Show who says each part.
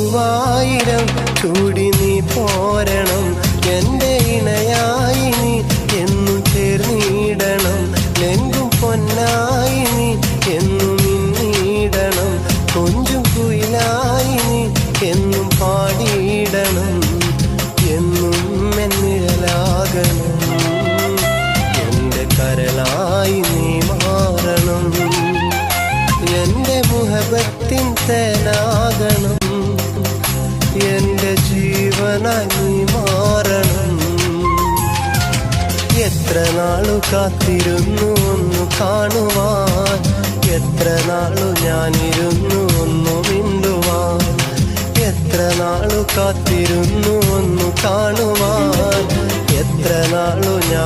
Speaker 1: പൂവായിരം ചൂടി നീ പോരണം. എൻ്റെ ഇണയായി നീ എന്നും ചേർന്നിടണം. ലെങ്കും പൊന്നായി നീ എന്നും മിന്നിടണം. കൊഞ്ചും കുയിലായി നീ എന്നും പാടിയിടണം. എന്നും എന്നിഴലാകണം. എൻ്റെ കരളായി നീ മാറണം. എൻ്റെ മുഹബത്തിൻ തേനാകണം. എൻ്റെ ജീവനായി നീ മാറണം. എത്ര നാളു കാത്തിരുന്നു ഒന്നു കാണുവാൻ. എത്ര നാളു ഞാനിരുന്നു ഒന്നു മിണ്ടുവാൻ. എത്ര നാളു കാത്തിരുന്നു ഒന്നു കാണുവാൻ. എത്ര നാളു ഞാൻ